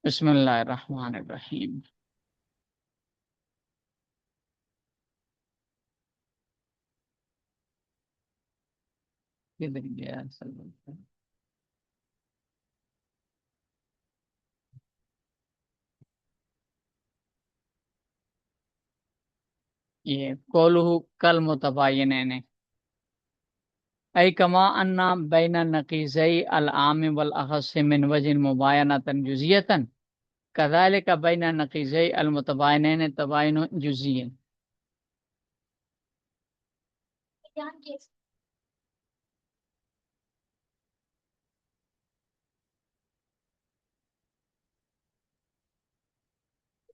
بسم اللہ الرحمن الرحیم۔ کدھر گیا یہ قولہ کل متباینین ای کما انا بین نقیزی العام والاخص من وجہ مباینۃ جزیۃ کذالک بین نقیزی المتباینین تباین جزئی۔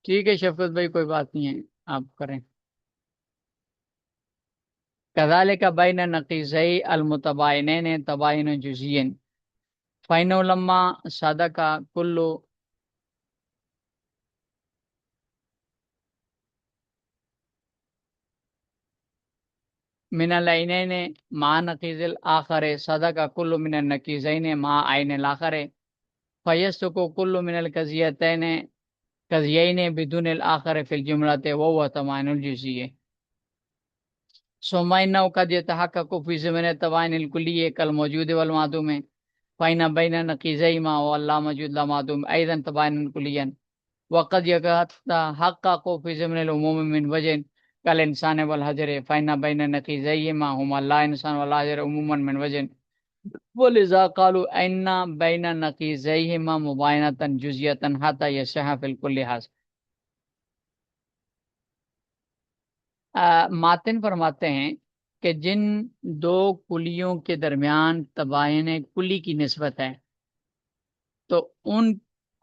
ٹھیک ہے شفقت بھائی، کوئی بات نہیں ہے، آپ کریں۔ کذالک بین نقیزی المتباینین تباین جزئی فإنه لما صدق كل من العینین مع نقیض الآخر صدق كل من النقیضین مع عین الآخر فیصدق كل من القضیتین قضیین بدون الآخر فی الجملۃ وهو تباین الجزئی ثم انه قد يتحقق في زمن التباین الکلی كالموجود والمعدوم فإن بین نقیضیہما واللا موجود لا معدوم ایضا تباین کلیا وقد يتحقق في زمن العموم من وجه كالإنسان والحجر فإن بين نقيضيهما هما لا إنسان ولا حجر عموما من وجه ولذا قالوا إن بين نقيضيهما مباينة جزئية حتى يصح في الكل حاصل۔ ماتن فرماتے ہیں کہ جن دو کلیوں کے درمیان تباین کلی کی نسبت ہے تو ان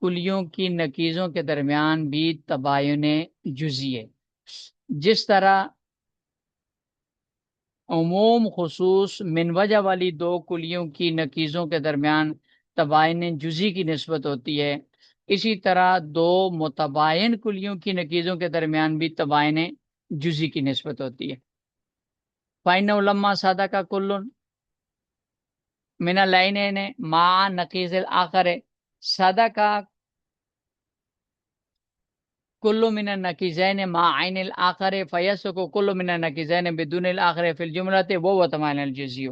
کلیوں کی نقیضوں کے درمیان بھی تباین جزئی ہے۔ جس طرح عموم خصوص من وجہ والی دو کلیوں کی نقیضوں کے درمیان تباین جزئی کی نسبت ہوتی ہے، اسی طرح دو متباین کلیوں کی نقیضوں کے درمیان بھی تباین جزئی کی نسبت ہوتی ہے۔ فَإِنَّهُ لَمَّا صَدَقَ كُلٌّ مِنَ الْعَيْنَيْنِ مَعَ نَقِيضِ الْآخَرِ صَدَقَ كُلُّ مِنَ النَّقِيضَيْنِ مَعَ عَيْنِ الْآخَرِ فَيَصْدُقُ كُلُّ مِنَ النَّقِيضَيْنِ بِدُونِ الْآخَرِ فِي الْجُمْلَةِ وَهُوَ تباین الجزئی،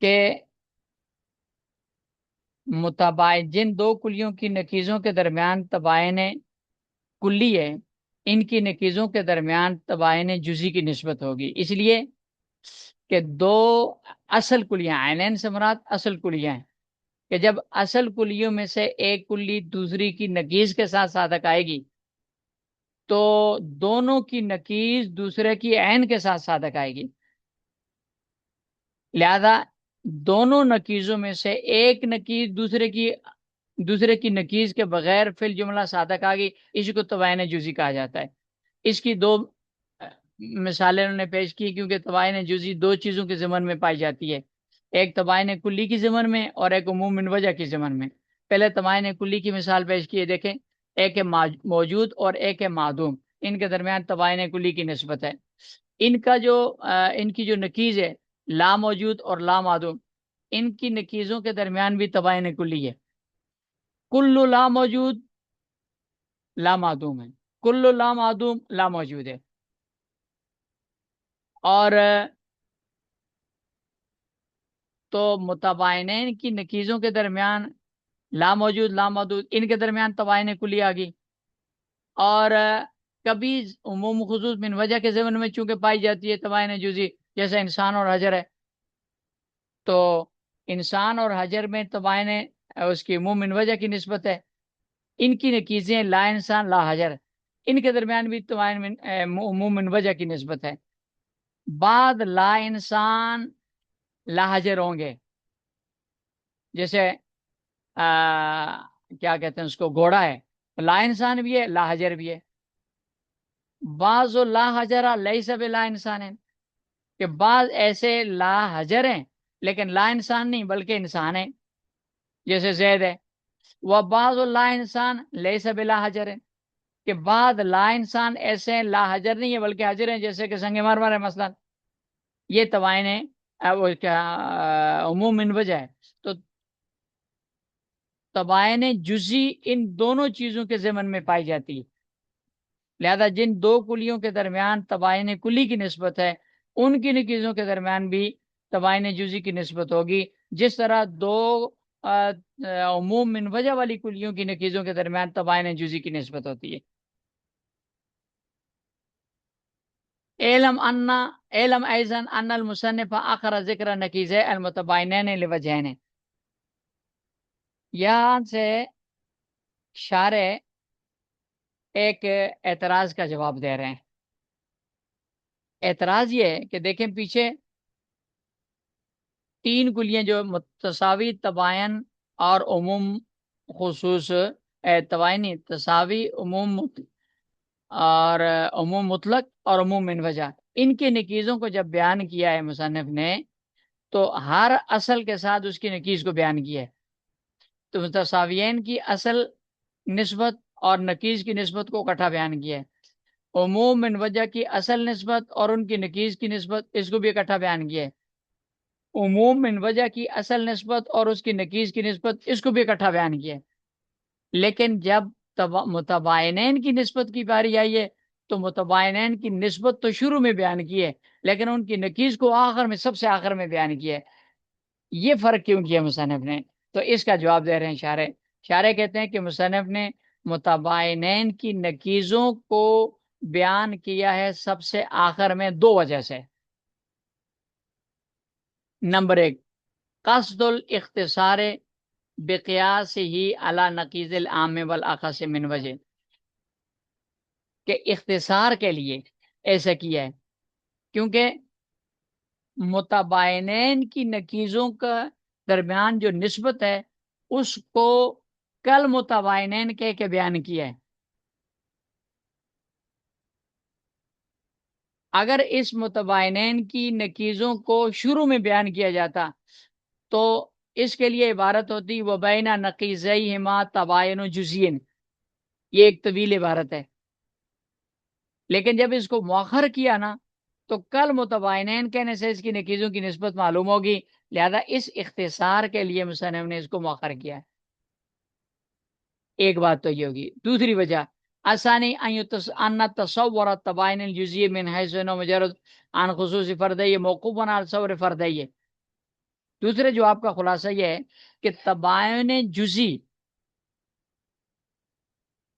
کہ متباین جن دو کلیوں کی نقیضوں کے درمیان تباین کلی ہے، ان کی نقیضوں کے درمیان تباین جزئی کی نسبت ہوگی، اس لیے کہ دو اصل کلیاں، عینین سے مراد اصل کلیاں ہیں، کہ جب اصل کلیوں میں سے ایک کلی دوسری کی نقیض کے ساتھ صادق آئے گی تو دونوں کی نقیض دوسرے کی عین کے ساتھ صادق آئے گی، لہذا دونوں نقیضوں میں سے ایک نقیض دوسرے کی نقیض کے بغیر فی الجملہ صادق آ گئی، اس کو تباین جزئی کہا جاتا ہے۔ اس کی دو مثالیں انہوں نے پیش کی، کیونکہ تباین جزئی دو چیزوں کے ضمن میں پائی جاتی ہے، ایک تباین کلی کی ضمن میں اور ایک عموم من وجہ کی ضمن میں۔ پہلے تباین کلی کی مثال پیش کی ہے، دیکھیں، ایک ہے موجود اور ایک ہے معدوم، ان کے درمیان تباین کلی کی نسبت ہے۔ ان کی جو نقیض ہے لا موجود اور لا معدوم، ان کی نقیضوں کے درمیان بھی تباین کلی ہے۔ کل لا موجود لا معدوم ہے، کل لا معدوم لا موجود ہے، اور تو متباینین کی نقیضوں کے درمیان لا موجود لا معدود، ان کے درمیان تباین کلی آ گئی، اور کبھی عموم خصوص من وجہ کے ضمن میں چونکہ پائی جاتی ہے تباین جزئی، جیسے انسان اور حجر ہے، تو انسان اور حجر میں تباین اس کی عموم من وجہ کی نسبت ہے، ان کی نقیضیں لا انسان لا حجر، ان کے درمیان بھی تباین عموم من وجہ کی نسبت ہے۔ بعد لا انسان لا حجر ہوں گے، جیسے کیا کہتے ہیں اس کو، گھوڑا ہے، لا انسان بھی ہے لا حجر بھی ہے۔ بعض لا حجرہ لیس بلا انسان ہے، کہ بعض ایسے لا حجر ہیں لیکن لا انسان نہیں بلکہ انسان ہے، جیسے زید ہے۔ وہ بعض لا انسان لیس بلا حجر ہے، کہ بعض لا انسان ایسے ہیں لا حجر نہیں ہے بلکہ حجر ہیں، جیسے کہ سنگ مرمر ہے مثلا۔ یہ تباین عموم من وجہ ہے۔ تو تباین جزی ان دونوں چیزوں کے ضمن میں پائی جاتی ہے، لہذا جن دو کلیوں کے درمیان تباین کلی کی نسبت ہے ان کی نکیزوں کے درمیان بھی تباین جزی کی نسبت ہوگی، جس طرح دو عموم من وجہ والی کلیوں کی نکیزوں کے درمیان تباین جزی کی نسبت ہوتی ہے۔ علم ایضا ان المصنف آخر ذکر نکیزے المتباینین لوجہین، یہاں سے شارح ایک اعتراض کا جواب دے رہے ہیں۔ اعتراض یہ ہے کہ دیکھیں پیچھے تین کلیاں جو متساوی تباین اور عموم خصوص تباینی تساوی عموم اور عموم مطلق اور عموم من وجہ، ان کے نکیزوں کو جب بیان کیا ہے مصنف نے تو ہر اصل کے ساتھ اس کی نکیز کو بیان کیا ہے، تو متساویین کی اصل نسبت اور نکیز کی نسبت کو اکٹھا بیان کیا ہے، عموم من وجہ کی اصل نسبت اور ان کی نکیز کی نسبت اس کو بھی اکٹھا بیان کیا ہے، عموم من وجہ کی اصل نسبت اور اس کی نکیز کی نسبت اس کو بھی اکٹھا بیان کیا ہے۔ لیکن جب متباینین کی نسبت کی باری آئی ہے تو متباینین کی نسبت تو شروع میں بیان کی ہے لیکن ان کی نکیز کو آخر میں، سب سے آخر میں بیان کیا ہے۔ یہ فرق کیوں کیا مصنف نے؟ تو اس کا جواب دے رہے ہیں شارح۔ شارح کہتے ہیں کہ مصنف نے متباینین کی نکیزوں کو بیان کیا ہے سب سے آخر میں دو وجہ سے۔ نمبر ایک، قصد الاختصار بقیاس ہی علی نقیض العام والاخص من وجہ، کہ اختصار کے لیے ایسا کیا ہے کیونکہ متباینین کی نکیزوں کا درمیان جو نسبت ہے اس کو کل متباینین کہہ کے بیان کیا ہے۔ اگر اس متباینین کی نکیزوں کو شروع میں بیان کیا جاتا تو اس کے لیے عبارت ہوتی وبین نقیضیہما تباین جزین، یہ ایک طویل عبارت ہے، لیکن جب اس کو مؤخر کیا نا تو کل متباینین کہنے سے اس کی نکیزوں کی نسبت معلوم ہوگی، لہذا اس اختصار کے لیے مصنف نے اس کو مؤخر کیا ہے۔ ایک بات تو یہ ہوگی۔ دوسری وجہ آسانی ان تصور تباین الجزئی من حیث انه مجرد عن خصوص فردی موقوف علی تصور فردی، دوسرے جواب کا خلاصہ یہ ہے کہ تباین جزئی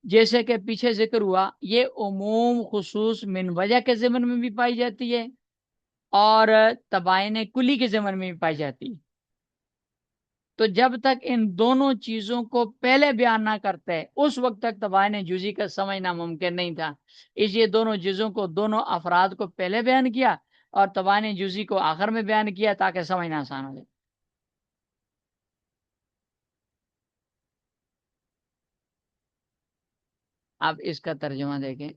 جیسے کہ پیچھے ذکر ہوا یہ عموم خصوص من وجہ کے ضمن میں بھی پائی جاتی ہے اور تباین کلی کے ضمن میں بھی پائی جاتی ہے، تو جب تک ان دونوں چیزوں کو پہلے بیان نہ کرتے اس وقت تک تباین جزئی کا سمجھنا ممکن نہیں تھا، اس لیے دونوں چیزوں کو، دونوں افراد کو پہلے بیان کیا اور تباین جزئی کو آخر میں بیان کیا تاکہ سمجھنا آسان ہو جائے۔ اب اس کا ترجمہ دیکھیں،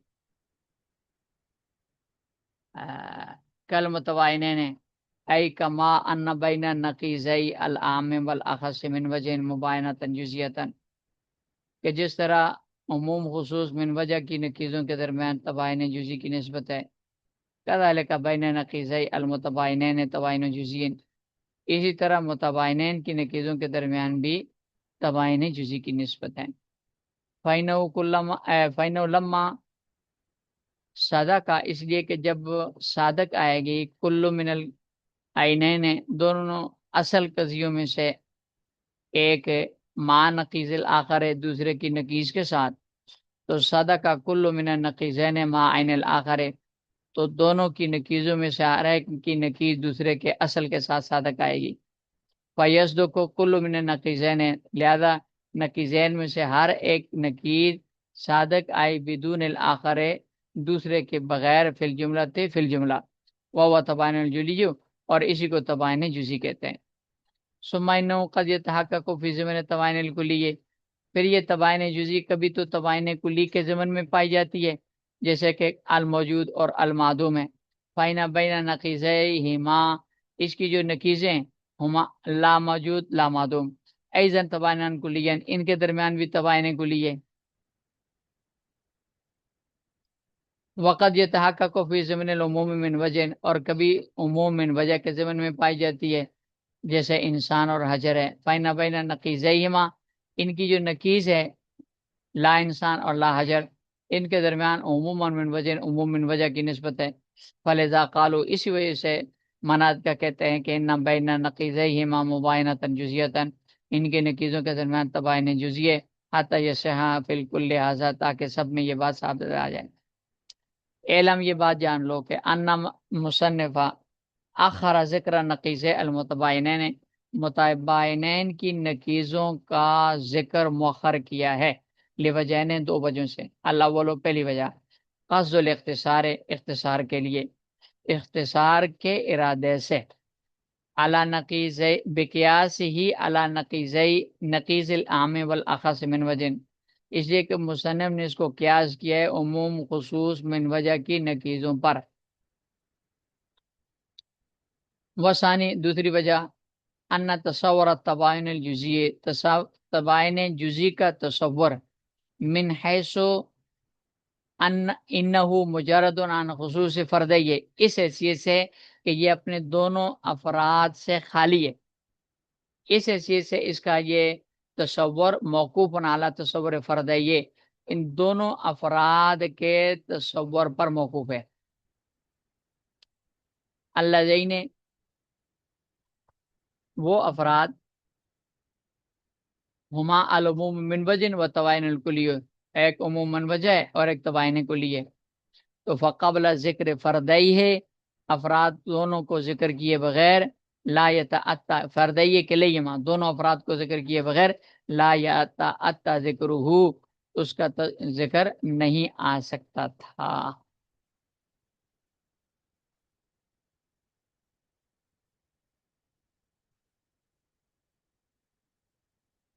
کل متباینین ای کما ان بین نقیضی العام والاخص من وجہ مباینۃ جزیۃ، کہ جس طرح عموم خصوص من وجہ کی نقیضوں کے درمیان تباین جزئی کی نسبت ہے، کذالک بین نقیضی المتباینین تباین جزئی، اسی طرح متباینین کی نقیضوں کے درمیان بھی تباین جزئی کی نسبت ہے۔ فَإِنَّهُ لَمَّا صادق، اس لیے کہ جب صادق آئے گی کل من العینین، دونوں اصل قضیوں میں سے ایک ما نقیض الآخر ہے دوسرے کی نقیض کے ساتھ، تو صادق کل من النقیضین ما عین الآخر ہے، تو دونوں کی نقیضوں میں سے ہر ایک کی نقیض دوسرے کے اصل کے ساتھ صادق آئے گی۔ فیصدق کل من النقیضین، لہذا نقیضین میں سے ہر ایک نقیض صادق آئی بدون الآخر، دوسرے کے بغیر، فی الجملہ فی الجملہ، وہ تباین الجلی، اور اسی کو تباین جزئی کہتے ہیں۔ ثم انه قد يتحقق فی ضمن تباین الکلی، پھر یہ تباین جزئی کبھی تو تباین کلی کے ضمن میں پائی جاتی ہے جیسے کہ الموجود اور المعدوم ہے۔ فائنا بین نقیضیہما، اس کی جو نقیضیں ہما لا موجود لا معدوم، ایضا تباین کلی، ان کے درمیان بھی تباین کلی ہے۔ وقد يتحقق فی ضمن العموم من وجہ، اور کبھی عموم من وجہ کے ضمن میں پائی جاتی ہے جیسے انسان اور حجر ہے۔ فائنا بین نقیضیہما، ان کی جو نکیز ہے لا انسان اور لا حجر، ان کے درمیان عموماً من وجہ، عموم من وجہ کی نسبت ہے۔ فلذا قالو، اسی وجہ سے مناد کا کہتے ہیں کہ ان بین نقیضیہما مباینۃ جزیۃ، ان کے نکیزوں کے درمیان تباین جزیے، حتی یصح فی الکل لہذا، تاکہ سب میں یہ بات ثابت آ جائے۔ علم، یہ بات جان لو کہ ان مصنفہ آخر ذکر نقیض المتباینین، متباینین کی نکیزوں کا ذکر مؤخر کیا ہے، لوجہین، دو وجہوں سے۔ الاول، پہلی وجہ، قصد الاختصار، اختصار کے لیے، اختصار کے ارادے سے، علی نقیض بقیاس ہی علی نقیضی نقیض العام والاخص من وجہ، اس لیے کہ مصنف نے اس کو قیاس کیا ہے عموم خصوص من وجہ کی نکیزوں پر۔ وثانی، دوسری وجہ، ان تصور تباین الجزئی، تباین جزئی کا تصور، من حیث انہ مجرد عن خصوص فردی، اس حیثیت سے کہ یہ اپنے دونوں افراد سے خالی ہے، اس حیثیت سے اس کا یہ تصور موقوف علی تصور فردی، ان دونوں افراد کے تصور پر موقوف ہے۔ اللذین، وہ افراد، ہما العموم من وجہ و تباین الکلی، ایک عموم من وجہ ہے اور ایک تباین کلی ہے۔ تو فقبل ذکر فردی ہے، افراد دونوں کو ذکر کیے بغیر، لا یتعطا فردی کے لیے دونوں افراد کو ذکر کیے بغیر، لا یتعطا ذکرہ، اس کا ذکر نہیں آ سکتا تھا۔